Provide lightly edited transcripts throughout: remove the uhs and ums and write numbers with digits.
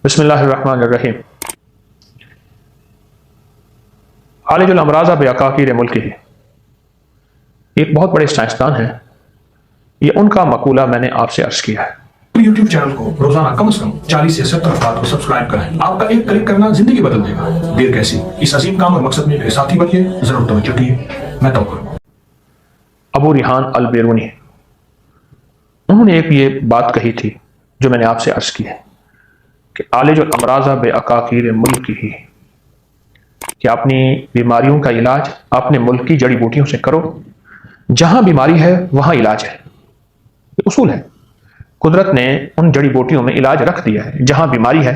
بسم اللہ الرحمن الرحیم۔ عالج الامراض بعقاقیر ملک ہی ایک بہت بڑے سائنسدان ہیں، یہ ان کا مقولہ میں نے آپ سے عرض کیا ہے۔ یوٹیوب چینل کو روزانہ کم از کم 40 سے 70 افراد کو سبسکرائب کریں۔ آپ کا ایک کلک کرنا زندگی بدل دے گا۔ دیر کیسی، اس عظیم کام اور مقصد میں میرے ساتھی بنیے، ضرور توجہ کیے۔ میں توقع ابو ریحان البیرونی، انہوں نے ایک یہ بات کہی تھی جو میں نے آپ سے عرض کی ہے کہ عالج الامراض بعقاقیر ملک ہی، کہ اپنی بیماریوں کا علاج اپنے ملک کی جڑی بوٹیوں سے کرو، جہاں بیماری ہے وہاں علاج ہے۔ یہ اصول ہے، قدرت نے ان جڑی بوٹیوں میں علاج رکھ دیا ہے، جہاں بیماری ہے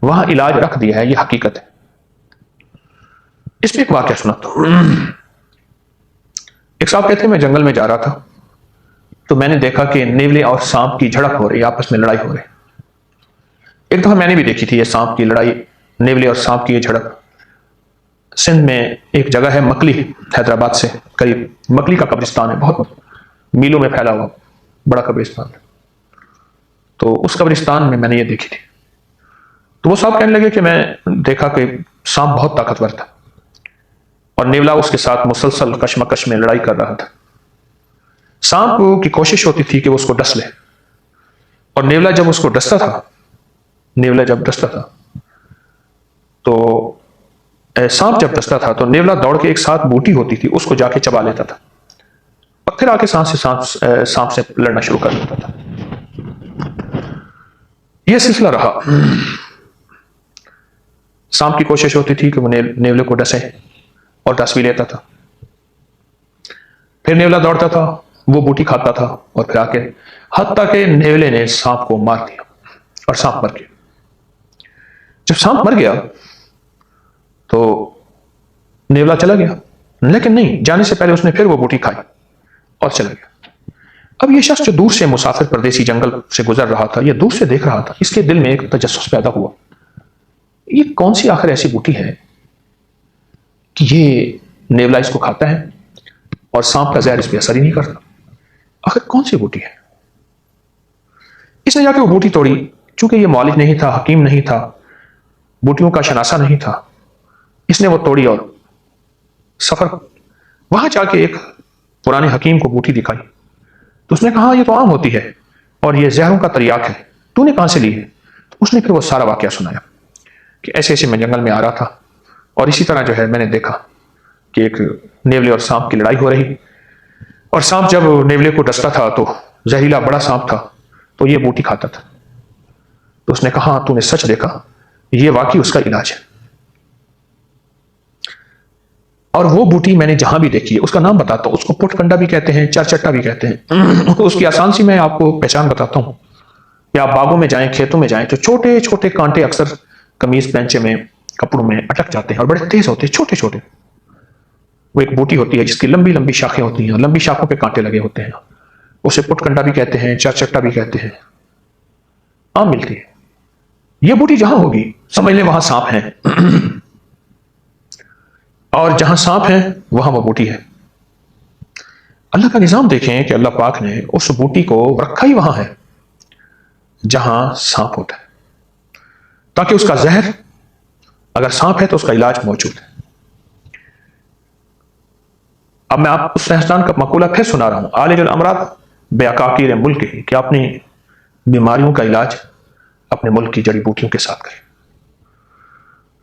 وہاں علاج رکھ دیا ہے، یہ حقیقت ہے۔ اس پہ ایک واقعہ سناتا ہوں۔ ایک صاحب کہتے ہیں میں جنگل میں جا رہا تھا تو میں نے دیکھا کہ نیولے اور سانپ کی جھڑپ ہو رہی، آپس میں لڑائی ہو رہی۔ ایک دفعہ میں نے بھی دیکھی تھی یہ سانپ کی لڑائی، نیولے اور سانپ کی یہ جھڑپ۔ سندھ میں ایک جگہ ہے مکلی، حیدرآباد سے قریب، مکلی کا قبرستان ہے، بہت میلوں میں پھیلا ہوا بڑا قبرستان۔ تو اس قبرستان میں نے یہ دیکھی تھی۔ تو وہ صاحب کہنے لگے کہ میں دیکھا کہ سانپ بہت طاقتور تھا اور نیولا اس کے ساتھ مسلسل کشمکش میں لڑائی کر رہا تھا۔ سانپ کی کوشش ہوتی تھی کہ وہ اس کو ڈس لے، اور نیولا جب اس کو ڈستا تھا، تو سانپ جب ڈستا تھا تو نیولا دوڑ کے ایک ساتھ بوٹی ہوتی تھی، اس کو جا کے چبا لیتا تھا اور پھر آ کے سانپ سے لڑنا شروع کر دیتا تھا۔ یہ سلسلہ رہا۔ سانپ کی کوشش ہوتی تھی کہ وہ نیولے کو ڈسے اور ڈس بھی لیتا تھا، پھر نیولا دوڑتا تھا، وہ بوٹی کھاتا تھا، اور پھر آ کے حتیٰ کہ نیولے نے سانپ کو مار دیا اور سانپ مر گیا۔ جب سانپ مر گیا تو نیولا چلا گیا، لیکن نہیں، جانے سے پہلے اس نے پھر وہ بوٹی کھائی اور چلا گیا۔ اب یہ شخص جو دور سے مسافر پردیسی جنگل سے گزر رہا تھا، یہ دور سے دیکھ رہا تھا، اس کے دل میں ایک تجسس پیدا ہوا، یہ کون سی آخر ایسی بوٹی ہے کہ یہ نیولا اس کو کھاتا ہے اور سانپ کا زہر اس پہ اثر ہی نہیں کرتا؟ آخر کون سی بوٹی ہے؟ اس نے جا کے وہ بوٹی توڑی، چونکہ یہ معالج نہیں تھا، حکیم نہیں تھا، بوٹیوں کا شناسہ نہیں تھا، اس نے وہ توڑی اور سفر وہاں جا کے ایک پرانے حکیم کو بوٹی دکھائی۔ تو اس نے کہا یہ تو عام ہوتی ہے اور یہ زہروں کا تریاک ہے، تو نے کہاں سے لی ہے؟ تو اس نے پھر وہ سارا واقعہ سنایا کہ ایسے ایسے میں جنگل میں آ رہا تھا اور اسی طرح جو ہے میں نے دیکھا کہ ایک نیولے اور سانپ کی لڑائی ہو رہی، اور سانپ جب نیولے کو ڈستا تھا تو زہریلا بڑا سانپ تھا تو یہ بوٹی کھاتا تھا۔ تو اس نے کہا تو نے سچ دیکھا، یہ واقعی اس کا علاج ہے۔ اور وہ بوٹی میں نے جہاں بھی دیکھی ہے اس کا نام بتاتا ہوں، اس کو پٹ کنڈا بھی کہتے ہیں، چرچٹا بھی کہتے ہیں۔ اس کی آسان سی میں آپ کو پہچان بتاتا ہوں کہ آپ باغوں میں جائیں، کھیتوں میں جائیں تو چھوٹے چھوٹے کانٹے اکثر قمیض پینچے میں، کپڑوں میں اٹک جاتے ہیں اور بڑے تیز ہوتے ہیں، چھوٹے چھوٹے۔ وہ ایک بوٹی ہوتی ہے جس کی لمبی لمبی شاخیں ہوتی ہیں اور لمبی شاخوں پہ کانٹے لگے ہوتے ہیں، اسے پٹ کنڈا بھی کہتے ہیں، چرچٹا بھی کہتے ہیں، عام ملتی ہے۔ یہ بوٹی جہاں ہوگی سمجھ لیں وہاں سانپ ہیں، اور جہاں سانپ ہیں وہاں وہ بوٹی ہے۔ اللہ کا نظام دیکھیں کہ اللہ پاک نے اس بوٹی کو رکھا ہی وہاں ہے جہاں سانپ ہوتا ہے، تاکہ اس کا زہر، اگر سانپ ہے تو اس کا علاج موجود ہے۔ اب میں آپ اس سائنسدان کا مقولہ پھر سنا رہا ہوں، عالج الامراض بعقاقیر ملک ہی، کہ اپنی بیماریوں کا علاج اپنے ملک کی جڑی بوٹیوں کے ساتھ کریں۔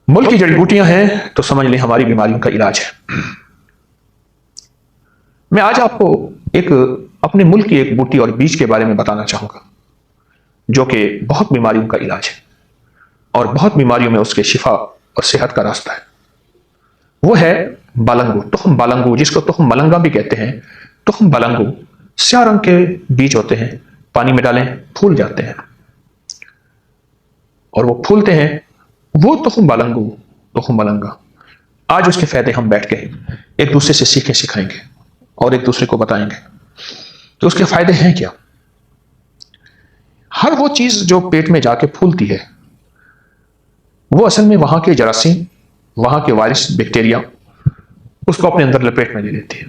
ملک کی جڑی بوٹیاں ہیں تو سمجھ لیں ہماری بیماریوں کا علاج ہے۔ میں آج آپ کو ایک اپنے ملک کی ایک بوٹی اور بیج کے بارے میں بتانا چاہوں گا جو کہ بہت بیماریوں کا علاج ہے اور بہت بیماریوں میں اس کے شفا اور صحت کا راستہ ہے۔ وہ ہے بالنگو، تخم بالنگو، جس کو تخم ملنگا بھی کہتے ہیں۔ تخم بالنگو سیاہ رنگ کے بیج ہوتے ہیں، پانی میں ڈالیں پھول جاتے ہیں اور وہ پھولتے ہیں، وہ تخم بالنگو، تخم ملنگا۔ آج اس کے فائدے ہم بیٹھ کے ایک دوسرے سے سکھائیں گے اور ایک دوسرے کو بتائیں گے کہ اس کے فائدے ہیں کیا۔ ہر وہ چیز جو پیٹ میں جا کے پھولتی ہے وہ اصل میں وہاں کے جراثیم، وہاں کے وائرس، بیکٹیریا اس کو اپنے اندر لپیٹ میں لے لیتی ہے،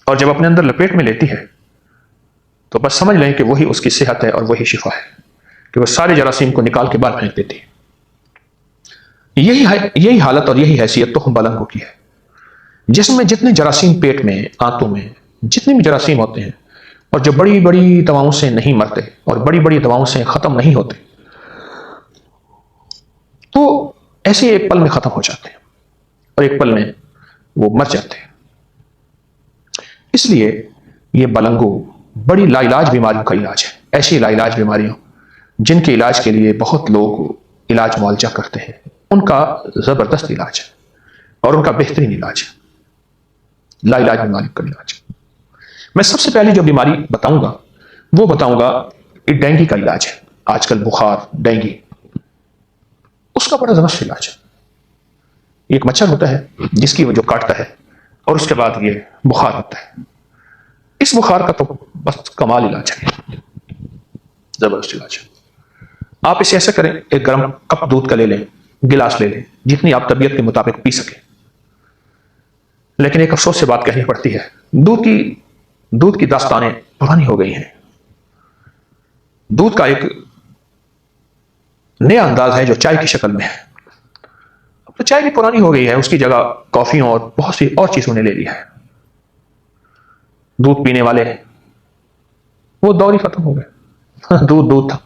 اور جب اپنے اندر لپیٹ میں لیتی ہے تو بس سمجھ لیں کہ وہی اس کی صحت ہے اور وہی شفا ہے۔ کہ وہ سارے جراثیم کو نکال کے باہر پھینک دیتی ہے۔ یہی حالت اور یہی حیثیت تخم بلنگو کی ہے۔ جسم میں جتنے جراثیم، پیٹ میں، آنتوں میں جتنے بھی جراثیم ہوتے ہیں اور جو بڑی بڑی دواؤں سے نہیں مرتے اور بڑی بڑی دواؤں سے ختم نہیں ہوتے، تو ایسے ایک پل میں ختم ہو جاتے ہیں اور ایک پل میں وہ مر جاتے ہیں۔ اس لیے یہ بلنگو بڑی لا علاج بیماریوں کا علاج ہے، ایسی لا علاج بیماریوں جن کے علاج کے لیے بہت لوگ علاج معالجہ کرتے ہیں، ان کا زبردست علاج ہے اور ان کا بہترین علاج ہے، لا علاج بیماریوں کا علاج۔ میں سب سے پہلے جو بیماری بتاؤں گا وہ بتاؤں گا کہ ڈینگی کا علاج ہے۔ آج کل بخار، ڈینگی، اس کا بڑا زبردست علاج ہے۔ ایک مچھر ہوتا ہے جس کی وہ جو کاٹتا ہے اور اس کے بعد یہ بخار ہوتا ہے۔ اس بخار کا تو بس کمال علاج ہے، زبردست علاج ہے۔ آپ اسے ایسا کریں، ایک گرم کپ دودھ کا لے لیں، گلاس لے لیں، جتنی آپ طبیعت کے مطابق پی سکیں۔ لیکن ایک افسوس سے بات کہنی پڑتی ہے، دودھ کی داستانیں پرانی ہو گئی ہیں۔ دودھ کا ایک نیا انداز ہے جو چائے کی شکل میں ہے۔ اب تو چائے بھی پرانی ہو گئی ہے، اس کی جگہ کافیوں اور بہت سی اور چیزوں نے لے لی ہے۔ دودھ پینے والے وہ دور ہی ختم ہو گئے۔ دودھ تھا۔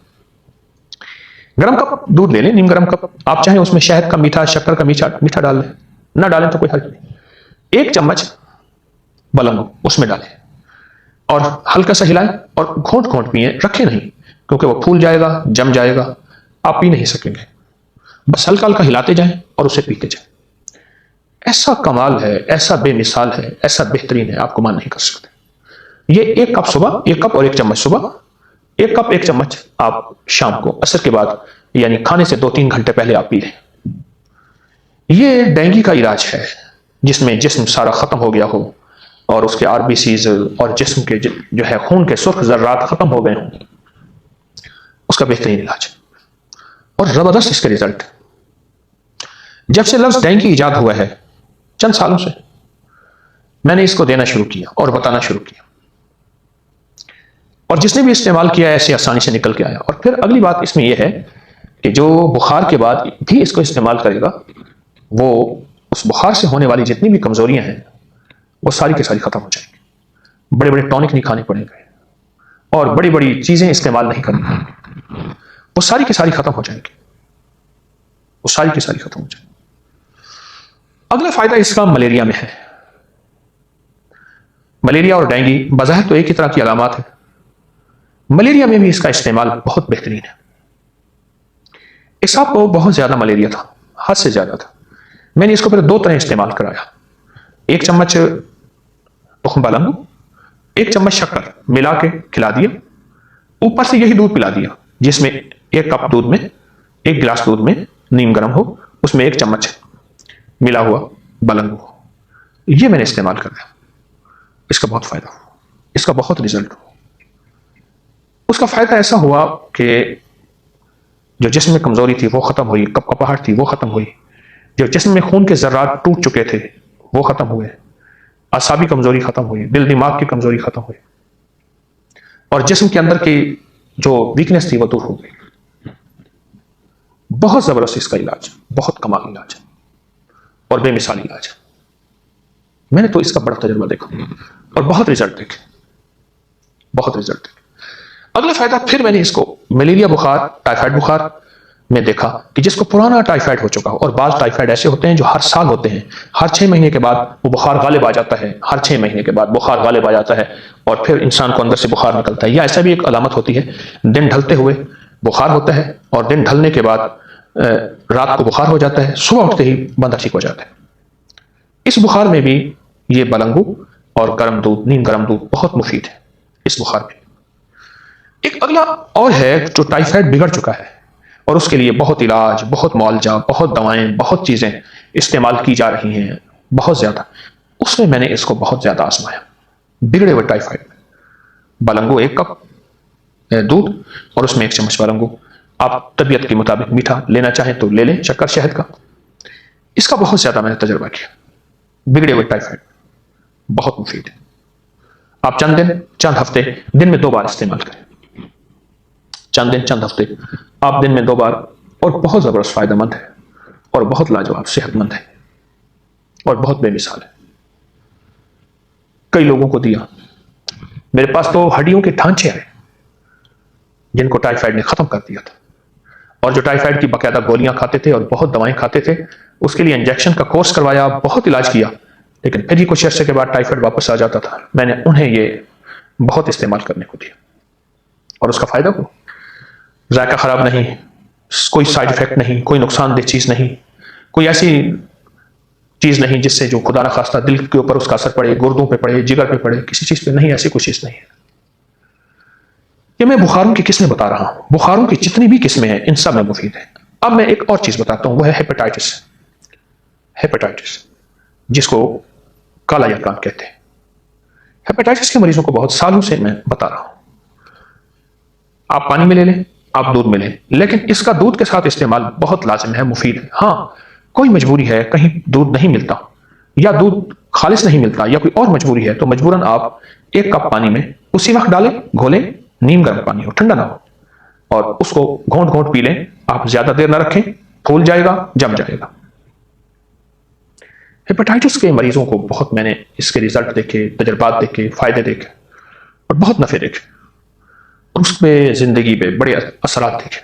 گرم کپ دودھ لے لیں، نیم گرم کپ، آپ چاہیں اس میں شہد کا میٹھا، شکر کا میٹھا ڈال دیں، نہ ڈالیں تو کوئی حرج نہیں۔ ایک چمچ بلنگو اس میں ڈالیں اور ہلکا سا ہلائیں اور گھونٹ پیئیں، رکھیں نہیں کیونکہ وہ پھول جائے گا، جم جائے گا، آپ پی نہیں سکیں گے۔ بس ہلکا ہلاتے جائیں اور اسے پیتے جائیں۔ ایسا کمال ہے، ایسا بے مثال ہے، ایسا بہترین ہے، آپ کو مان نہیں کر سکتے۔ یہ ایک کپ صبح، ایک کپ اور ایک چمچ صبح، ایک کپ ایک چمچ آپ شام کو عصر کے بعد یعنی کھانے سے 2-3 گھنٹے پہلے آپ پی لیں۔ یہ ڈینگی کا علاج ہے جس میں جسم سارا ختم ہو گیا ہو اور اس کے آر بی سیز اور جسم کے جو ہے خون کے سرخ ذرات ختم ہو گئے ہوں، اس کا بہترین علاج اور زبردست اس کے رزلٹ۔ جب سے لفظ ڈینگی ایجاد ہوا ہے چند سالوں سے میں نے اس کو دینا شروع کیا اور بتانا شروع کیا، اور جس نے بھی استعمال کیا ایسے آسانی سے نکل کے آیا۔ اور پھر اگلی بات اس میں یہ ہے کہ جو بخار کے بعد بھی اس کو استعمال کرے گا، وہ اس بخار سے ہونے والی جتنی بھی کمزوریاں ہیں وہ ساری کی ساری ختم ہو جائیں گی۔ بڑے بڑے ٹونک نہیں کھانے پڑیں گے اور بڑی بڑی چیزیں استعمال نہیں کرنی پڑیں گی، وہ ساری کی ساری ختم ہو جائیں گی، وہ ساری کی ساری ختم ہو جائیں گی۔ اگلا فائدہ اس کا ملیریا میں ہے۔ ملیریا اور ڈینگی بظاہر تو ایک ہی طرح کی علامات ہیں، ملیریا میں بھی اس کا استعمال بہت بہترین ہے۔ اس صاحب کو بہت زیادہ ملیریا تھا، حد سے زیادہ تھا۔ میں نے اس کو پھر 2 طرح استعمال کرایا، ایک چمچ تخم بلنگو، ایک چمچ شکر ملا کے کھلا دیا، اوپر سے یہی دودھ پلا دیا جس میں ایک کپ دودھ میں، ایک گلاس دودھ میں نیم گرم ہو، اس میں ایک چمچ ملا ہوا بلنگو ہو۔ یہ میں نے استعمال کرایا، اس کا بہت فائدہ ہوا، اس کا بہت رزلٹ ہوا۔ اس کا فائدہ ایسا ہوا کہ جو جسم میں کمزوری تھی وہ ختم ہوئی، کپکپاہٹ تھی وہ ختم ہوئی، جو جسم میں خون کے ذرات ٹوٹ چکے تھے وہ ختم ہوئے، اعصابی کمزوری ختم ہوئی، دل دماغ کی کمزوری ختم ہوئی، اور جسم کے اندر کی جو ویکنس تھی وہ دور ہو گئی۔ بہت زبردست اس کا علاج، بہت کمال علاج ہے اور بے مثال علاج ہے۔ میں نے تو اس کا بڑا تجربہ دیکھا اور بہت رزلٹ دیکھے، بہت رزلٹ دیکھے۔ اگلا فائدہ پھر میں نے اس کو ملیریا بخار، ٹائیفائڈ بخار میں دیکھا کہ جس کو پرانا ٹائیفائڈ ہو چکا ہو، اور بعض ٹائیفائڈ ایسے ہوتے ہیں جو ہر سال ہوتے ہیں، ہر 6 مہینے کے بعد وہ بخار غالب آ جاتا ہے، ہر 6 مہینے کے بعد بخار غالب آ جاتا ہے اور پھر انسان کو اندر سے بخار نکلتا ہے۔ یا ایسا بھی ایک علامت ہوتی ہے، دن ڈھلتے ہوئے بخار ہوتا ہے اور دن ڈھلنے کے بعد رات کو بخار ہو جاتا ہے، صبح اٹھتے ہی بندہ ٹھیک ہو جاتا ہے۔ اس بخار میں بھی یہ بلنگو اور گرم دودھ، نیم گرم دودھ بہت مفید ہے اس بخار میں۔ ایک اگلا اور ہے جو ٹائیفائڈ بگڑ چکا ہے اور اس کے لیے بہت علاج، بہت معالجہ، بہت دوائیں، بہت چیزیں استعمال کی جا رہی ہیں، بہت زیادہ۔ اس میں نے اس کو بہت زیادہ آزمایا، بگڑے ہوئے ٹائیفائڈ میں۔ بلنگو 1 کپ دودھ اور اس میں 1 چمچ بلنگو، آپ طبیعت کے مطابق میٹھا لینا چاہیں تو لے لیں، شکر شہد کا۔ اس کا بہت زیادہ میں نے تجربہ کیا، بگڑے ہوئے ٹائیفائڈ بہت مفید ہے۔ آپ چند دن، چند ہفتے، دن میں 2 بار استعمال کریں، چند دن چند ہفتے آپ دن میں 2 بار، اور بہت زبردست فائدہ مند ہے اور بہت لاجواب صحت مند ہے اور بہت بے مثال ہے. کئی لوگوں کو دیا. میرے پاس تو ہڈیوں کے ڈھانچے آئے جن کو ٹائیفائڈ نے ختم کر دیا تھا، اور جو ٹائیفائڈ کی باقاعدہ گولیاں کھاتے تھے اور بہت دوائیں کھاتے تھے، اس کے لیے انجیکشن کا کورس کروایا، بہت علاج کیا، لیکن پھر ہی کچھ عرصے کے بعد ٹائیفائڈ واپس آ جاتا تھا. میں نے انہیں یہ بہت استعمال کرنے کو دیا اور اس کا فائدہ کو، ذائقہ خراب نہیں، کوئی سائیڈ افیکٹ نہیں، کوئی نقصان دہ چیز نہیں، کوئی ایسی چیز نہیں جس سے جو خدا نخواستہ دل کے اوپر اس کا اثر پڑے، گردوں پہ پڑے، جگر پہ پڑے، کسی چیز پہ نہیں، ایسی کوئی چیز نہیں ہے. یہ میں بخاروں کی قسمیں بتا رہا ہوں، بخاروں کی جتنی بھی قسمیں ہیں ان سب میں مفید ہے. اب میں ایک اور چیز بتاتا ہوں، وہ ہے ہیپاٹائٹس. ہیپاٹائٹس جس کو کالا یرقان کہتے ہیں. ہیپاٹائٹس کے مریضوں کو بہت سالوں سے میں بتا رہا ہوں، آپ پانی میں لے لیں، آپ دودھ میں لیں، لیکن اس کا دودھ کے ساتھ استعمال بہت لازم ہے، مفید ہے. ہاں کوئی مجبوری ہے، کہیں دودھ نہیں ملتا یا دودھ خالص نہیں ملتا یا کوئی اور مجبوری ہے، تو مجبوراً آپ 1 کپ پانی میں اسی وقت ڈالیں، گھولیں، نیم گرم پانی ہو، ٹھنڈا نہ ہو، اور اس کو گھونٹ گھونٹ پی لیں. آپ زیادہ دیر نہ رکھیں، پھول جائے گا، جم جائے گا. ہیپاٹائٹس کے مریضوں کو بہت میں نے اس کے رزلٹ دیکھے، تجربات دیکھے، فائدے دیکھے اور بہت نفع دیکھے، اور اس پہ زندگی پہ بڑے اثرات دیکھے.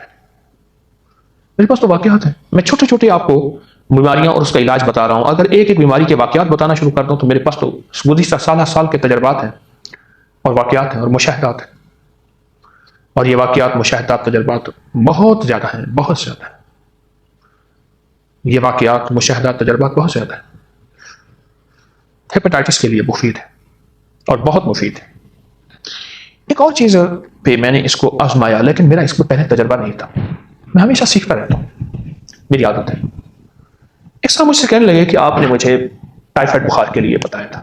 میرے پاس تو واقعات ہیں، میں چھوٹے چھوٹے آپ کو بیماریاں اور اس کا علاج بتا رہا ہوں. اگر ایک ایک بیماری کے واقعات بتانا شروع کر دوں تو میرے پاس تو گزشتہ سال کے تجربات ہیں اور واقعات ہیں اور مشاہدات ہیں، اور یہ واقعات، مشاہدات، تجربات بہت زیادہ ہیں، بہت زیادہ ہیں. یہ واقعات، مشاہدات، تجربات بہت زیادہ ہیں. ہیپاٹائٹس کے لیے مفید ہے اور بہت مفید ہے. ایک اور چیز پہ میں نے اس کو آزمایا، لیکن میرا اس کو پہلے تجربہ نہیں تھا. میں ہمیشہ سیکھتا رہتا ہوں، میری عادت ہے. اس طرح مجھ سے کہنے لگے کہ آپ نے مجھے ٹائیفائڈ بخار کے لیے بتایا تھا.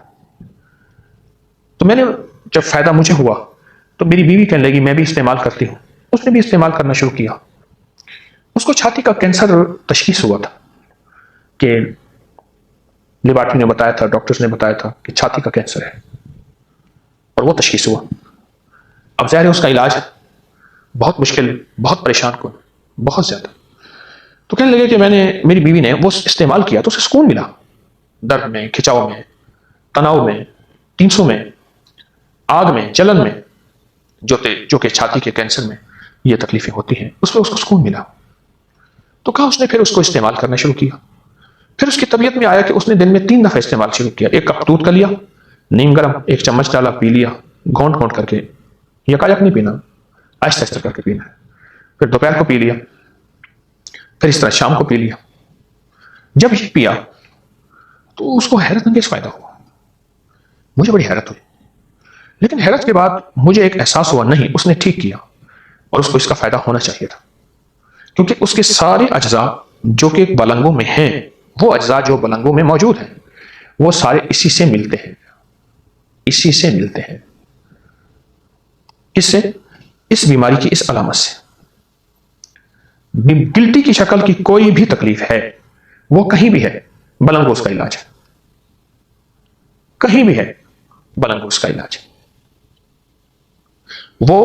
تو میں نے جب فائدہ مجھے ہوا تو میری بیوی کہنے لگی میں بھی استعمال کرتی ہوں. اس نے بھی استعمال کرنا شروع کیا. اس کو چھاتی کا کینسر تشخیص ہوا تھا، کہ لیبارٹری نے بتایا تھا، ڈاکٹرز نے بتایا تھا کہ چھاتی کا کینسر ہے، اور وہ تشخیص ہوا. اب ظاہر ہے اس کا علاج بہت مشکل، بہت پریشان کن، بہت زیادہ. تو کہنے لگے کہ میری بیوی نے وہ استعمال کیا تو اسے سکون ملا، درد میں، کھچاؤ میں، تناؤ میں، ٹینسوں میں، آگ میں، جلن میں، جو کہ چھاتی کے کینسر میں یہ تکلیفیں ہوتی ہیں، اس پہ اس کو سکون ملا. تو کہا اس نے پھر اس کو استعمال کرنا شروع کیا. پھر اس کی طبیعت میں آیا کہ اس نے دن میں 3 دفعہ استعمال شروع کیا. 1 کپ دودھ کا لیا، نیم گرم 1 چمچ ڈالا، پی لیا، گھونٹ گھونٹ کر کے، یکایک نہیں پینا، آہستہ آہستہ کر کے پینا ہے. پھر دوپہر کو پی لیا، پھر اس طرح شام کو پی لیا. جب یہ پیا تو اس کو حیرت انگیز فائدہ ہوا. مجھے بڑی حیرت ہوئی، لیکن حیرت کے بعد مجھے ایک احساس ہوا، نہیں، اس نے ٹھیک کیا اور اس کو اس کا فائدہ ہونا چاہیے تھا. کیونکہ اس کے سارے اجزاء جو کہ بلنگوں میں ہیں، وہ اجزاء جو بلنگوں میں موجود ہیں، وہ سارے اسی سے ملتے ہیں، اسی سے ملتے ہیں. اس سے، اس بیماری کی اس علامت سے، گلٹی کی شکل کی کوئی بھی تکلیف ہے، وہ کہیں بھی ہے، بلنگوز کا علاج ہے. کہیں بھی ہے، بلنگوز کا علاج ہے. وہ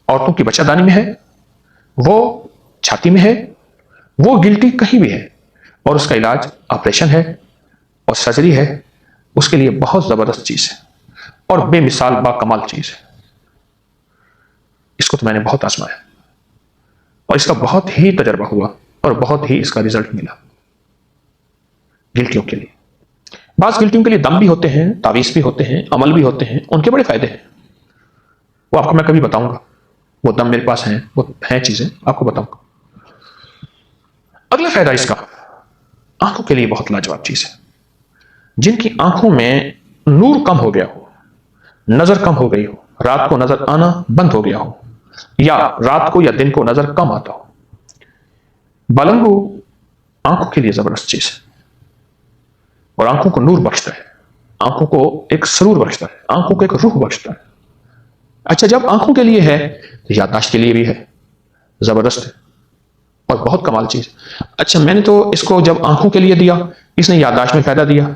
عورتوں کی بچہ دانی میں ہے، وہ چھاتی میں ہے، وہ گلٹی کہیں بھی ہے، اور اس کا علاج آپریشن ہے اور سرجری ہے. اس کے لیے بہت زبردست چیز ہے اور بے مثال با کمال چیز ہے. اس کو تو میں نے بہت آزمایا اور اس کا بہت ہی تجربہ ہوا اور بہت ہی اس کا رزلٹ ملا. گلٹیوں کے لیے، بعض گلٹیوں کے لیے دم بھی ہوتے ہیں، تعویذ بھی ہوتے ہیں، عمل بھی ہوتے ہیں، ان کے بڑے فائدے ہیں. وہ آپ کو میں کبھی بتاؤں گا، وہ دم میرے پاس ہیں، وہ ہیں چیزیں، آپ کو بتاؤں گا. اگلا فائدہ اس کا آنکھوں کے لیے بہت لاجواب چیز ہے. جن کی آنکھوں میں نور کم ہو گیا ہو، نظر کم ہو گئی ہو، رات کو نظر آنا بند ہو گیا ہو، یا رات کو یا دن کو نظر کم آتا ہو، بلنگو آنکھوں کے لیے زبردست چیز ہے اور آنکھوں کو نور بخشتا ہے، آنکھوں کو ایک سرور بخشتا ہے، آنکھوں کو ایک روح بخشتا ہے. اچھا، جب آنکھوں کے لیے ہے تو یادداشت کے لیے بھی ہے، زبردست ہے اور بہت کمال چیز. اچھا، میں نے تو اس کو جب آنکھوں کے لیے دیا، اس نے یادداشت میں فائدہ دیا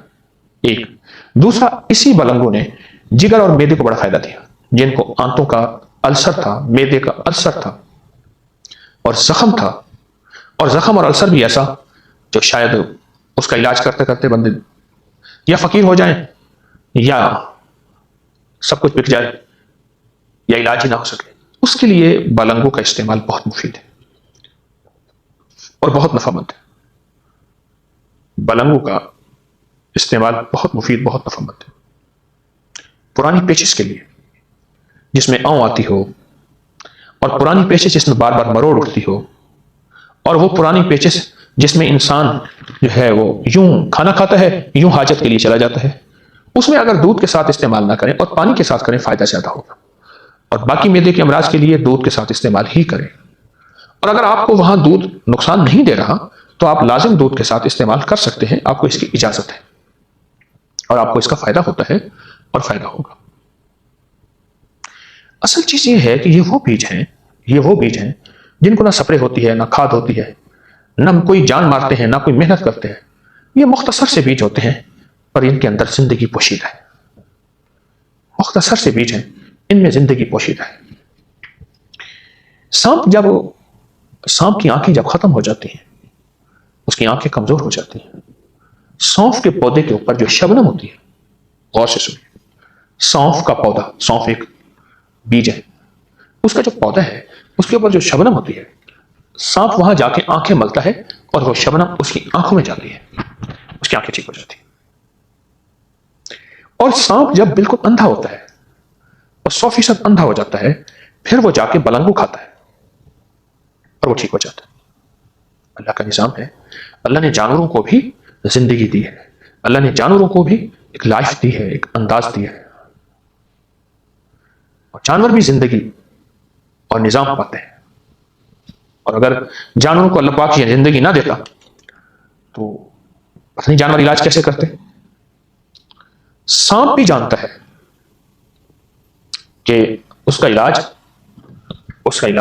ایک. دوسرا، اسی بلنگو نے جگر اور میدے کو بڑا فائدہ دیا. جن کو آنتوں کا السر تھا، میدے کا السر تھا، اور زخم تھا، اور زخم اور السر بھی ایسا جو شاید اس کا علاج کرتے کرتے بندے یا فقیر ہو جائیں یا سب کچھ بک جائے یا علاج ہی نہ ہو سکے. اس کے لیے بالنگوں کا استعمال بہت مفید ہے اور بہت نفع مند ہے. بالنگوں کا استعمال بہت مفید، بہت نفع مند ہے. پرانی پیچس کے لیے جس میں اون آتی ہو، اور پرانی پیچس جس میں بار بار مروڑ اٹھتی ہو، اور وہ پرانی پیچس جس میں انسان جو ہے وہ یوں کھانا کھاتا ہے، یوں حاجت کے لیے چلا جاتا ہے، اس میں اگر دودھ کے ساتھ استعمال نہ کریں اور پانی کے ساتھ کریں فائدہ زیادہ ہوگا. اور باقی معدے کے امراض کے لیے دودھ کے ساتھ استعمال ہی کریں. اور اگر آپ کو وہاں دودھ نقصان نہیں دے رہا تو آپ لازم دودھ کے ساتھ استعمال کر سکتے ہیں، آپ کو اس کی اجازت ہے اور آپ کو اس کا فائدہ ہوتا ہے اور فائدہ ہوگا. اصل چیز یہ ہے کہ یہ وہ بیج ہیں جن کو نہ سپرے ہوتی ہے، نہ کھاد ہوتی ہے، نہ کوئی جان مارتے ہیں، نہ کوئی محنت کرتے ہیں. یہ مختصر سے بیج ہوتے ہیں اور ان کے اندر زندگی پوشیدہ ہے. مختصر سے بیج ہیں، ان میں زندگی پوشیدہ ہے. سانپ کی آنکھیں جب ختم ہو جاتی ہیں، اس کی آنکھیں کمزور ہو جاتی ہیں، سونف کے پودے کے اوپر جو شبنم ہوتی ہے، غور سے سنیے، سونف کا پودا، سونف ایک بیج ہے، اس کا جو پودا ہے اس کے اوپر جو شبنم ہوتی ہے، سانپ وہاں جا کے آنکھیں ملتا ہے اور وہ شبنم اس کی آنکھوں میں جاتی ہے، اس کی آنکھیں ٹھیک ہو جاتی ہیں. اور سانپ جب بالکل اندھا ہوتا ہے اور 100% اندھا ہو جاتا ہے، پھر وہ جا کے بلنگو کھاتا ہے اور وہ ٹھیک ہو جاتا ہے. اللہ کا نظام ہے. اللہ نے جانوروں کو بھی زندگی دی ہے، اللہ نے جانوروں کو بھی ایک لائف دی ہے، ایک انداز دیا ہے، اور جانور بھی زندگی اور نظام پاتے ہیں. اور اگر جانوروں کو اللہ پاک یہ زندگی نہ دیتا تو پتہ نہیں جانور علاج کیسے کرتے. سانپ بھی جانتا ہے کہ اس کا علاج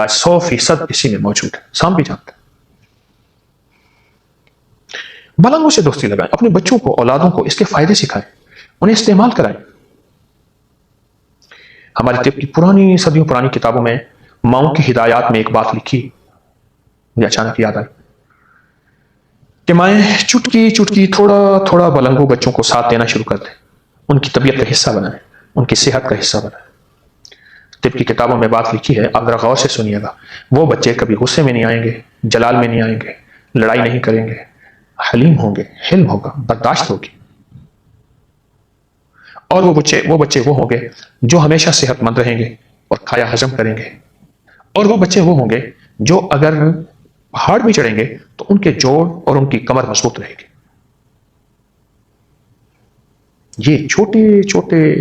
100% اسی میں موجود ہے. سانپ بھی جانتا ہے. بلنگوں سے دوستی لگائیں، اپنے بچوں کو، اولادوں کو اس کے فائدے سکھائیں، انہیں استعمال کرائیں. ہماری طب کی صدیوں پرانی کتابوں میں ماؤں کی ہدایات میں ایک بات لکھی، مجھے اچانک یاد آئی کہ مائیں چٹکی چٹکی تھوڑا تھوڑا بلنگو بچوں کو ساتھ دینا شروع کر دیں، ان کی طبیعت کا حصہ بنائیں، ان کی صحت کا حصہ بنائیں. طب کی کتابوں میں بات لکھی ہے، آپ ذرا غور سے سنیے گا. وہ بچے کبھی غصے میں نہیں آئیں گے، جلال میں نہیں آئیں گے، لڑائی نہیں کریں گے، حلیم ہوں گے، حلم ہوگا، برداشت ہوگی. اور وہ بچے وہ ہوں گے جو ہمیشہ صحت مند رہیں گے اور کھایا ہضم کریں گے. اور وہ بچے وہ ہوں گے جو اگر پہاڑ بھی چڑھیں گے تو ان کے جوڑ اور ان کی کمر مضبوط رہے گی. یہ چھوٹے چھوٹے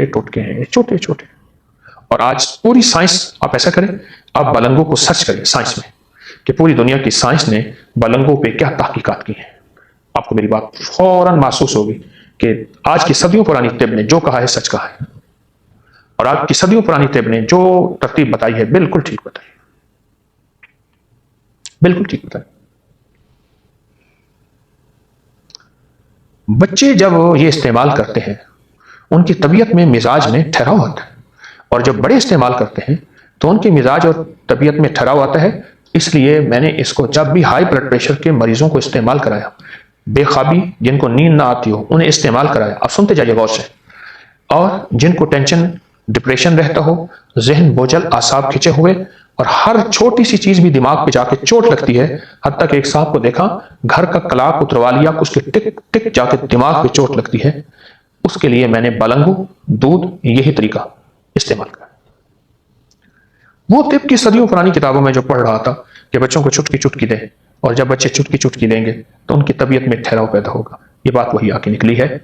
ٹوٹکے ہیں، چھوٹے چھوٹے. اور آج پوری سائنس، آپ ایسا کریں، آپ بلنگوں کو سرچ کریں سائنس میں کہ پوری دنیا کی سائنس نے بلنگوں پہ کیا تحقیقات کی ہیں. آپ کو میری بات فوراً محسوس ہوگی کہ آج کی صدیوں پرانی طب نے جو کہا ہے سچ کہا ہے، اور آج کی صدیوں پرانی طب نے جو ترتیب بتائی ہے بالکل ٹھیک بتائی، بالکل ٹھیک بتائی. بچے جب یہ استعمال کرتے ہیں ان کی طبیعت میں، مزاج میں ٹھہراؤ آتا ہے، اور جب بڑے استعمال کرتے ہیں تو ان کے مزاج اور طبیعت میں ٹھہراؤ آتا ہے. اس لیے میں نے اس کو جب بھی ہائی بلڈ پریشر کے مریضوں کو استعمال کرایا، بے خوابی، جن کو نیند نہ آتی ہو انہیں استعمال کرایا. آپ سنتے جائیے غور سے. اور جن کو ٹینشن، ڈپریشن رہتا ہو، ذہن بوجھل، اعصاب کھچے ہوئے، اور ہر چھوٹی سی چیز بھی دماغ پہ جا کے چوٹ لگتی ہے، حتیٰ کہ ایک صاحب کو دیکھا گھر کا کلاک اتروا لیا، اس کے ٹک ٹک جا کے دماغ پہ چوٹ لگتی ہے، اس کے لیے میں نے بلنگو، دودھ، یہی طریقہ استعمال کرا. وہ طب کی صدیوں پرانی کتابوں میں جو پڑھ رہا تھا کہ بچوں کو چٹکی چٹکی دیں، اور جب بچے چٹکی چٹکی لیں گے تو ان کی طبیعت میں ٹھہراؤ پیدا ہوگا، یہ بات وہی آ کے نکلی ہے.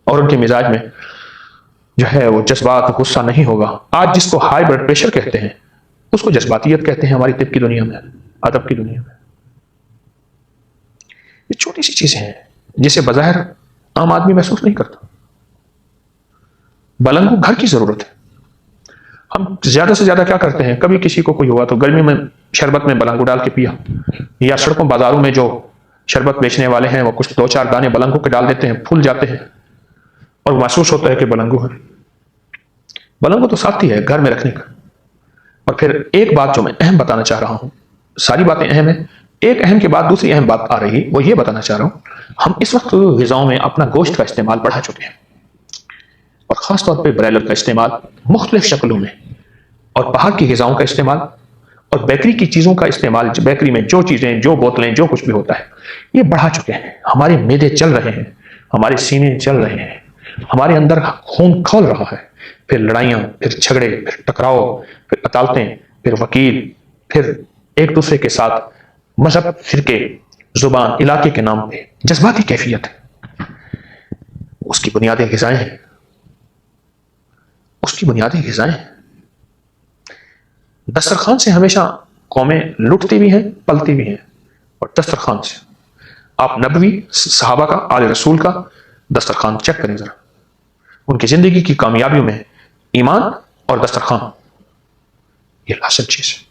اور ان کے مزاج میں جو ہے وہ جذبات، غصہ نہیں ہوگا. آج جس کو ہائی بلڈ پریشر کہتے ہیں اس کو جذباتیت کہتے ہیں ہماری طب کی دنیا میں، ادب کی دنیا میں. یہ چھوٹی سی چیزیں ہیں جسے بظاہر عام آدمی محسوس نہیں کرتا. بلنگو گھر کی ضرورت ہے. ہم زیادہ سے زیادہ کیا کرتے ہیں، کبھی کسی کو کوئی ہوا تو گرمی میں شربت میں بلنگو ڈال کے پیا، یا سڑکوں بازاروں میں جو شربت بیچنے والے ہیں وہ کچھ 2-4 دانے بلنگو کے ڈال دیتے ہیں، پھول جاتے ہیں اور محسوس ہوتا ہے کہ بلنگو ہے. بلنگو تو ساتھی ہے گھر میں رکھنے کا. اور پھر ایک بات جو میں اہم بتانا چاہ رہا ہوں، ساری باتیں اہم ہیں، ایک اہم کے بعد دوسری اہم بات آ رہی ہے، وہ یہ بتانا چاہ رہا ہوں ہم اس وقت غذاؤں میں اپنا گوشت کا استعمال بڑھا چکے ہیں، اور خاص طور پہ برائلر کا استعمال مختلف شکلوں میں، اور باہر کی غذاؤں کا استعمال، اور بیکری کی چیزوں کا استعمال، بیکری میں جو چیزیں، جو بوتلیں، جو کچھ بھی ہوتا ہے، یہ بڑھا چکے ہیں۔ ہمارے معدے چل رہے ہیں، ہمارے سینے چل رہے ہیں، ہمارے اندر خون کھول رہا ہے، پھر لڑائیاں، پھر جھگڑے، پھر ٹکراؤ، پھر عدالتیں، پھر وکیل، پھر ایک دوسرے کے ساتھ مذہب، فرقے، زبان، علاقے کے نام پہ جذباتی کیفیت ہے۔ اس کی بنیادیں غذائیں ہیں، اس کی بنیادیں غذائیں ہیں۔ دسترخوان سے ہمیشہ قومیں لٹتی بھی ہیں، پلتی بھی ہیں، اور دسترخوان سے آپ نبوی صحابہ کا، آل رسول کا دسترخوان چیک کریں ذرا، ان کی زندگی کی کامیابیوں میں ایمان اور دسترخوان یہ لازم چیز ہے۔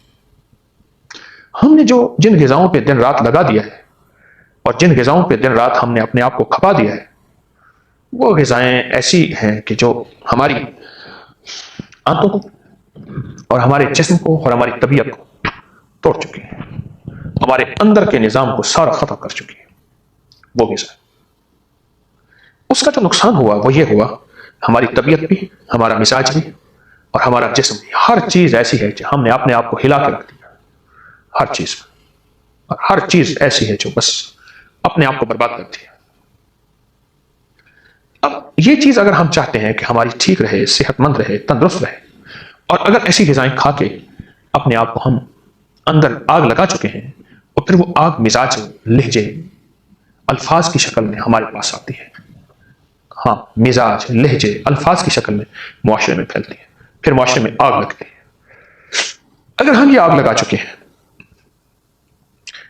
ہم نے جن غذاؤں پہ دن رات لگا دیا ہے، اور جن غذاؤں پہ دن رات ہم نے اپنے آپ کو کھپا دیا ہے، وہ غذائیں ایسی ہیں کہ جو ہماری آنتوں کو اور ہمارے جسم کو اور ہماری طبیعت کو توڑ چکی ہیں، ہمارے اندر کے نظام کو سارا ختم کر چکی ہے۔ وہ غذا، اس کا جو نقصان ہوا وہ یہ ہوا، ہماری طبیعت بھی، ہمارا مزاج بھی، اور ہمارا جسم بھی، ہر چیز ایسی ہے کہ ہم نے اپنے آپ کو ہلا کے رکھ دیا، ہر چیز، اور ہر چیز ایسی ہے جو بس اپنے آپ کو برباد کرتی ہے۔ اب یہ چیز اگر ہم چاہتے ہیں کہ ہماری ٹھیک رہے، صحت مند رہے، تندرست رہے، اور اگر ایسی غذائیں کھا کے اپنے آپ کو ہم اندر آگ لگا چکے ہیں، اور پھر وہ آگ مزاج، لہجے، الفاظ کی شکل میں ہمارے پاس آتی ہے، ہاں، مزاج، لہجے، الفاظ کی شکل میں معاشرے میں پھیلتی ہے، پھر معاشرے میں آگ لگتی ہے۔ اگر ہم یہ آگ لگا چکے ہیں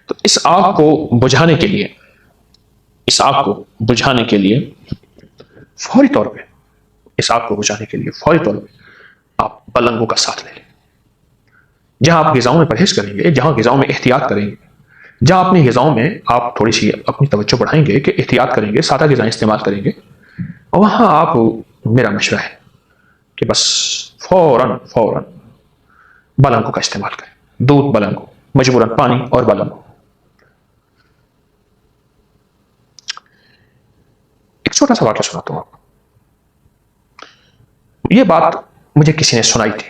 تو اس آگ کو بجھانے کے لیے، اس آگ کو بجھانے کے لیے فوری طور پہ، اس آگ کو بجھانے کے لیے فوری طور پہ آپ پلنگوں کا ساتھ لے لیں۔ جہاں آپ غذاؤں میں پرہیز کریں گے، جہاں غذاؤں میں احتیاط کریں گے، جہاں اپنی غذاؤں میں آپ تھوڑی سی اپنی توجہ بڑھائیں گے کہ احتیاط کریں گے، سادہ غذائیں استعمال کریں گے، وہاں آپ، میرا مشورہ ہے کہ بس فوراً بلنگوں کا استعمال کریں، دودھ بلنگوں، مجبوراً پانی اور بلنگوں۔ ایک چھوٹا سا واقعہ سناتا ہوں آپ کو۔ یہ بات مجھے کسی نے سنائی تھی،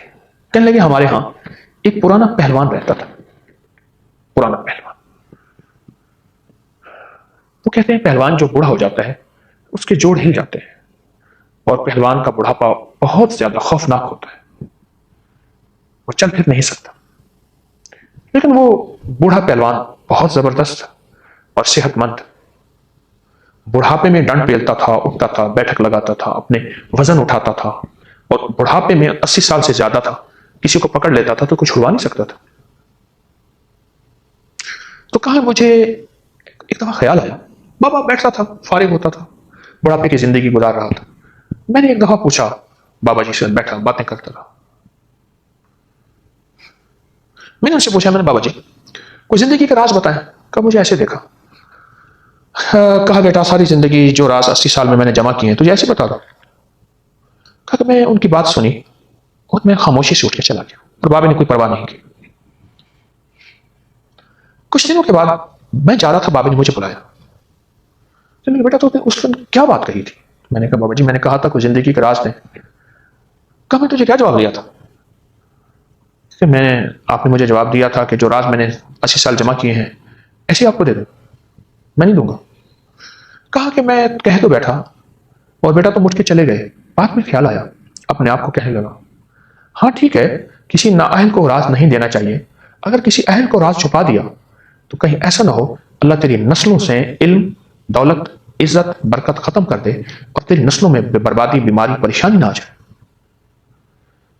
کہنے لگے ہمارے ہاں ایک پرانا پہلوان رہتا تھا، پرانا پہلوان۔ وہ کہتے ہیں پہلوان جو بوڑھا ہو جاتا ہے اس کے جوڑ ہل جاتے ہیں، اور پہلوان کا بڑھاپا بہت زیادہ خوفناک ہوتا ہے، وہ چل پھر نہیں سکتا، لیکن وہ بوڑھا پہلوان بہت زبردست اور صحت مند، بڑھاپے میں ڈنڈ پیلتا تھا، اٹھتا تھا، بیٹھک لگاتا تھا، اپنے وزن اٹھاتا تھا، اور بڑھاپے میں 80 سال سے زیادہ تھا، کسی کو پکڑ لیتا تھا تو کچھ چھڑوا نہیں سکتا تھا۔ تو کہا مجھے ایک دفعہ خیال آیا، بابا بیٹھتا تھا، فارغ ہوتا تھا، بڑھاپے کی زندگی گزار رہا تھا۔ میں نے ایک دفعہ پوچھا بابا جی سے، بیٹھا باتیں کرتا رہا، میں نے ان سے پوچھا، میں نے بابا جی کوئی زندگی کا راز بتائیں؟ کہا مجھے ایسے دیکھا، کہا بیٹا ساری زندگی جو راز 80 سال میں نے جمع کیے ہیں تجھے ایسے بتا دو۔ کہا کہ میں ان کی بات سنی اور میں خاموشی سے اٹھ کے چلا گیا، اور بابا نے کوئی پرواہ نہیں کی۔ کچھ دنوں کے بعد میں جا رہا تھا، بابا نے مجھے بلایا، بیٹا تو اس دن کیا بات کہی تھی؟ میں نے کہا بابا جی میں نے کہا تھا کوئی زندگی کا راز دیں۔ کہا میں تجھے کیا جواب دیا تھا؟ کہ آپ نے مجھے جواب دیا تھا کہ جو راز میں نے 80 سال جمع کیے ہیں ایسے آپ کو دے دوں، میں نہیں دوں گا۔ کہا کہ میں کہہ تو بیٹھا، اور بیٹا تو مجھ کے چلے گئے، بعد میں خیال آیا، اپنے آپ کو کہنے لگا ہاں ٹھیک ہے، کسی نااہل کو راز نہیں دینا چاہیے، اگر کسی اہل کو راز چھپا دیا تو کہیں ایسا نہ ہو اللہ تیری نسلوں سے علم، دولت، عزت، برکت ختم کر دے، اور تیری نسلوں میں بربادی، بیماری، پریشانی نہ آ جائے۔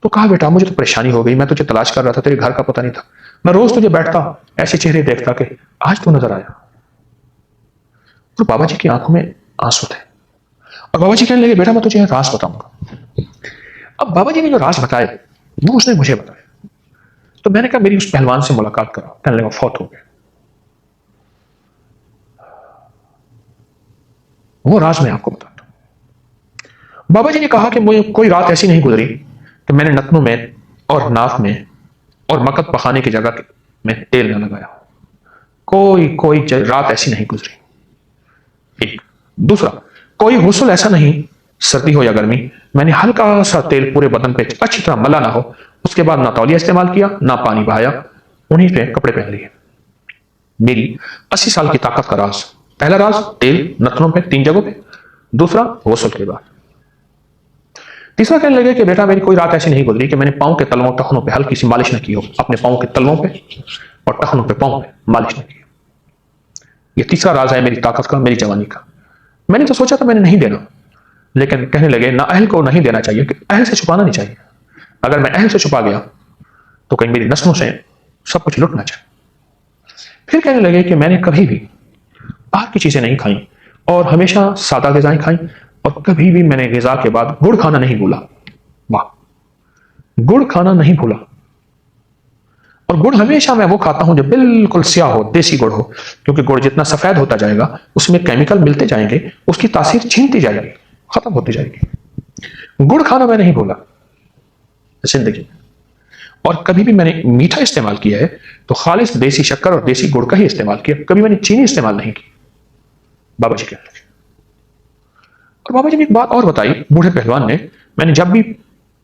تو کہا بیٹا مجھے تو پریشانی ہو گئی، میں تجھے تلاش کر رہا تھا، تیرے گھر کا پتہ نہیں تھا، میں روز تجھے بیٹھتا ایسے چہرے دیکھتا کہ آج تو نظر آیا۔ اور بابا جی کی آنکھوں میں آنسو تھے، اور بابا جی کہنے لگے بیٹا میں تجھے راز بتاؤں گا۔ اب بابا جی نے جو راز بتائے وہ اس نے مجھے بتایا، تو میں نے کہا میری اس پہلوان سے ملاقات کرا، کہنے لگا فوت ہو گئے۔ وہ راز میں آپ کو بتاتا ہوں۔ بابا جی نے کہا کہ مجھے کوئی رات ایسی نہیں گزری کہ میں نے نتنوں میں اور ناف میں اور مکت پخانے کی جگہ میں تیل نہ لگایا ہو، کوئی رات ایسی نہیں گزری۔ ایک دوسرا، کوئی غسل ایسا نہیں، سردی ہو یا گرمی، میں نے ہلکا سا تیل پورے بدن پہ اچھی طرح ملا نہ ہو، اس کے بعد نہ تولیہ استعمال کیا نہ پانی بہایا، انہیں پہ کپڑے پہن لیے۔ میری 80 سال کی طاقت کا راز، پہلا راز تیل نتنوں پہ 3 جگہوں پہ، دوسرا غسل کے بعد، تیسرا کہنے لگے کہ بیٹا میری کوئی رات ایسی نہیں گزری کہ میں نے پاؤں کے تلووں ٹخنوں پہ ہلکی سی مالش نہ کی ہو، اپنے پاؤں کے تلووں پہ اور ٹخنوں پہ پاؤں پہ مالش نہ کی۔ یہ تیسرا راز ہے میری طاقت کا، میری جوانی کا۔ میں نے تو سوچا تھا میں نے نہیں دینا، لیکن کہنے لگے نہ اہل کو نہیں دینا چاہیے، کہ اہل سے چھپانا نہیں چاہیے، اگر میں اہل سے چھپا گیا تو کہیں میری نسلوں سے سب کچھ لٹنا چاہیے۔ پھر کہنے لگے کہ میں نے کبھی بھی باہر کی چیزیں نہیں کھائیں اور ہمیشہ سادہ غذائیں کھائیں، اور کبھی بھی میں نے غذا کے بعد گڑ کھانا نہیں بھولا۔ واہ، گڑ کھانا نہیں بھولا، اور گڑ ہمیشہ میں وہ کھاتا ہوں جو بالکل سیاہ ہو، دیسی گڑ ہو، کیونکہ گڑ جتنا سفید ہوتا جائے گا اس میں کیمیکل ملتے جائیں گے، اس کی تاثیر چھینتی جائے گی، ختم ہوتی جائے گی۔ گڑ کھانا میں نہیں بھولا زندگی، اور کبھی بھی میں نے میٹھا استعمال کیا ہے تو خالص دیسی شکر اور دیسی گڑ کا ہی استعمال کیا، کبھی میں نے چینی استعمال نہیں کی، بابا جی کہنے لگے۔ اور بابا جی نے ایک بات اور بتائی، بوڑھے پہلوان نے، میں نے جب بھی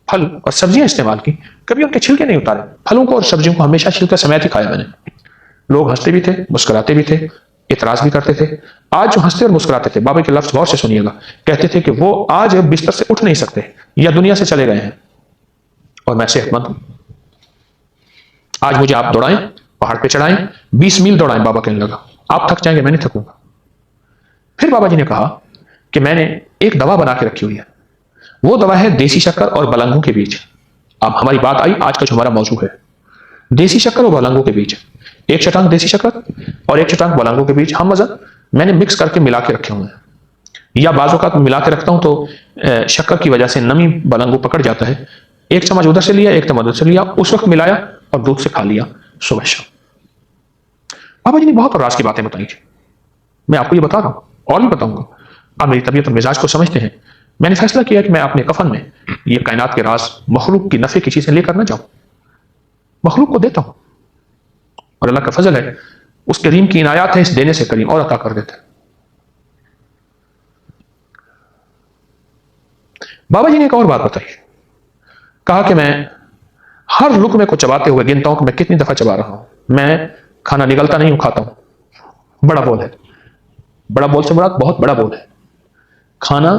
پھل اور سبزیاں استعمال کی کبھی ان کے چھلکے نہیں اتارے، پھلوں کو اور سبزیوں کو ہمیشہ چھلکے سمیت ہی کھایا میں نے۔ لوگ ہنستے بھی تھے، مسکراتے بھی تھے، اعتراض بھی کرتے تھے۔ آج جو ہنستے اور مسکراتے تھے، بابا کے لفظ غور سے سنیے گا، کہتے تھے کہ وہ آج بستر سے اٹھ نہیں سکتے یا دنیا سے چلے گئے ہیں، اور میں صحت مند ہوں۔ آج مجھے آپ دوڑائیں، پہاڑ پہ چڑھائیں، 20 میل دوڑائیں، بابا کہنے لگا، آپ تھک جائیں گے، میں نہیں تھکوں گا۔ پھر بابا جی نے کہا کہ میں نے ایک دوا بنا کے رکھی ہوئی ہے، وہ دوا ہے دیسی شکر اور بلنگوں کے بیج۔ اب ہماری بات آئی آج کا جو ہمارا موضوع ہے، دیسی شکر اور بلنگوں کے بیج، ایک چٹانک دیسی شکر اور ایک چٹانک بلنگوں کے بیج، ہم وزن میں نے مکس کر کے ملا کے رکھے ہوئے ہیں، یا بعض اوقات ملا کے رکھتا ہوں تو شکر کی وجہ سے نمی بلنگوں پکڑ جاتا ہے، ایک چمچ ادھر سے لیا، ایک چمچ ادھر سے لیا، اس وقت ملایا اور دودھ سے کھا لیا صبح شام۔ بابا جی نے بہت راز کی باتیں بتائی تھی، میں آپ کو یہ بتا رہا ہوں اور بھی بتاؤں گا۔ آپ میری طبیعت اور مزاج کو سمجھتے ہیں، میں نے فیصلہ کیا کہ میں اپنے کفن میں یہ کائنات کے راز، مخلوق کی نفع کی چیزیں لے کر نہ جاؤں، مخلوق کو دیتا ہوں، اور اللہ کا فضل ہے، اس کریم کی عنایات ہے، اس دینے سے کریم اور عطا کر دیتا ہے۔ بابا جی نے ایک اور بات بتائی، کہا کہ میں ہر لقمے کو چباتے ہوئے گنتا ہوں کہ میں کتنی دفعہ چبا رہا ہوں، میں کھانا نگلتا نہیں ہوں، کھاتا ہوں۔ بڑا بول ہے، بڑا بول سے مراد بہت بڑا بول ہے، کھانا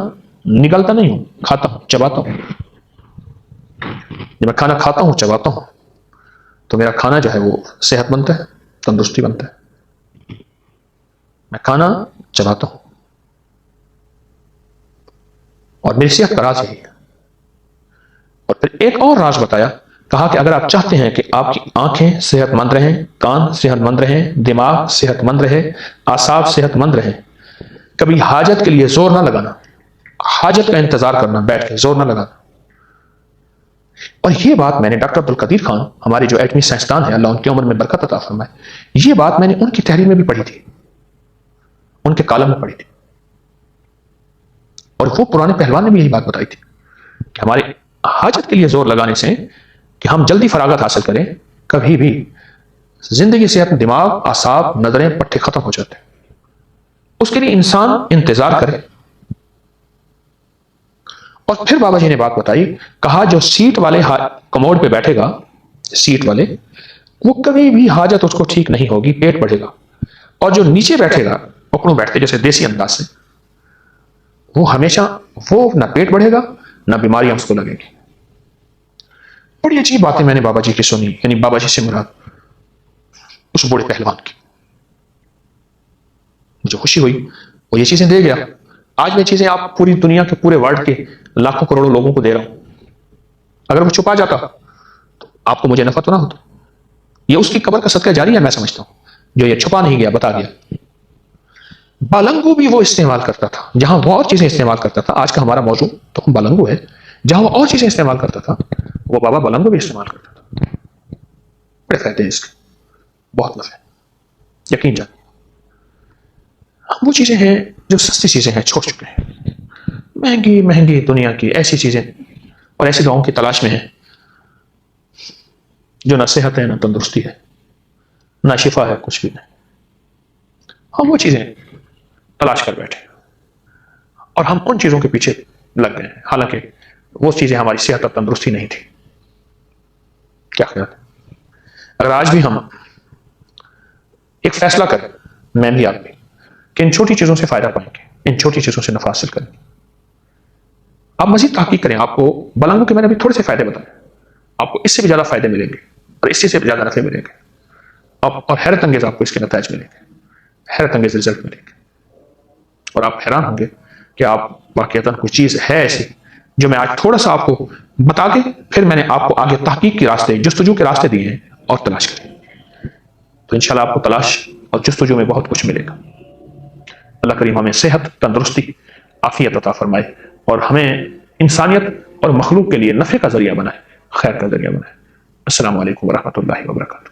نگلتا نہیں ہوں، کھاتا ہوں، چباتا ہوں۔ جب میں کھانا کھاتا ہوں، چباتا ہوں، تو میرا کھانا جو ہے وہ صحت بنتا ہے، تندرستی بنتا ہے۔ میں کھانا چباتا ہوں، اور میری صحت کا راز یہی ہے۔ اور پھر ایک اور راز بتایا، کہا کہ اگر آپ چاہتے ہیں کہ آپ کی آنکھیں صحت مند رہیں، کان صحت مند رہیں، دماغ صحت مند رہے، اعصاب صحت مند رہیں، کبھی حاجت کے لیے زور نہ لگانا، حاجت کا انتظار کرنا، بیٹھ کے زور نہ لگانا۔ اور یہ بات میں نے ڈاکٹر عبدالقدیر خان، ہمارے جو ایٹمی سائنسدان ہیں، اللہ ان کی عمر میں برکت عطا فرمائے، یہ بات میں نے ان کی تحریر میں بھی پڑھی تھی، ان کے کالم میں پڑھی تھی، اور وہ پرانے پہلوان نے بھی یہی بات بتائی تھی کہ ہمارے حاجت کے لیے زور لگانے سے کہ ہم جلدی فراغت حاصل کریں، کبھی بھی زندگی سے اپنے دماغ، اعصاب، نظریں، پٹھے ختم ہو جاتے ہیں۔ اس کے لیے انسان انتظار کرے۔ اور پھر بابا جی نے بات بتائی، کہا جو سیٹ والے کموڈ پہ بیٹھے گا، سیٹ والے، وہ کبھی بھی حاجت اس کو ٹھیک نہیں ہوگی، پیٹ بڑھے گا، اور جو نیچے بیٹھے گا، اکڑوں بیٹھتے جیسے دیسی انداز سے، وہ ہمیشہ وہ نہ پیٹ بڑھے گا نہ بیماریاں اس کو لگیں گی۔ بڑی عجیب باتیں میں نے بابا جی کی سنی، یعنی بابا جی سے مراد اس بوڑھے پہلوان کی۔ مجھے خوشی ہوئی، وہ یہ چیزیں دے گیا۔ آج میں چیزیں آپ پوری دنیا کے، پورے ورلڈ کے لاکھوں کروڑوں لوگوں کو دے رہا ہوں۔ اگر وہ چھپا جاتا تو آپ کو مجھے نفع تو نہ ہوتا۔ یہ اس کی قبر کا صدقہ جاری ہے، میں سمجھتا ہوں، جو یہ چھپا نہیں گیا، بتا گیا۔ بالنگو بھی وہ استعمال کرتا تھا، جہاں وہ اور چیزیں استعمال کرتا تھا۔ آج کا ہمارا موضوع تو بالنگو ہے، جہاں وہ اور چیزیں استعمال کرتا تھا، وہ بابا بالنگو بھی استعمال کرتا تھا۔ بڑے فائدے ہیں اس کے، بہت نفع ہے، یقین جان۔ وہ چیزیں ہیں جو سستی چیزیں ہیں، چھوڑ چکے ہیں، مہنگی مہنگی دنیا کی ایسی چیزیں اور ایسے لوگوں کی تلاش میں ہیں جو نہ صحت ہے نہ تندرستی ہے نہ شفا ہے، کچھ بھی نہیں. ہم وہ چیزیں تلاش کر بیٹھے اور ہم ان چیزوں کے پیچھے لگ گئے ہیں، حالانکہ وہ چیزیں ہماری صحت اور تندرستی نہیں تھی. کیا خیال ہے؟ اگر آج بھی ہم ایک فیصلہ کریں، میں بھی آپ بھی، کہ ان چھوٹی چیزوں سے فائدہ پائیں گے، ان چھوٹی چیزوں سے نفع حاصل کریں گے. آپ مزید تحقیق کریں، آپ کو بلنگوں کے میں نے ابھی تھوڑے سے فائدے بتائے، آپ کو اس سے بھی زیادہ فائدے ملیں گے اور اس سے بھی زیادہ نفع ملیں گے، اور حیرت انگیز آپ کو اس کے نتائج ملیں گے، حیرت انگیز رزلٹ ملیں گے. اور آپ حیران ہوں گے کہ آپ واقعتاً کوئی چیز ہے ایسی جو میں آج تھوڑا سا آپ کو بتا کے پھر میں نے آپ کو آگے تحقیق کے راستے، جستجو کے راستے دیے ہیں، اور تلاش کریں. تو انشاءاللہ آپ کو تلاش اور جستجو میں بہت کچھ ملے گا. اللہ کریم ہمیں صحت، تندرستی، عافیت عطا فرمائے اور ہمیں انسانیت اور مخلوق کے لیے نفع کا ذریعہ بنائے، خیر کا ذریعہ بنائے. السلام علیکم ورحمۃ اللہ وبرکاتہ.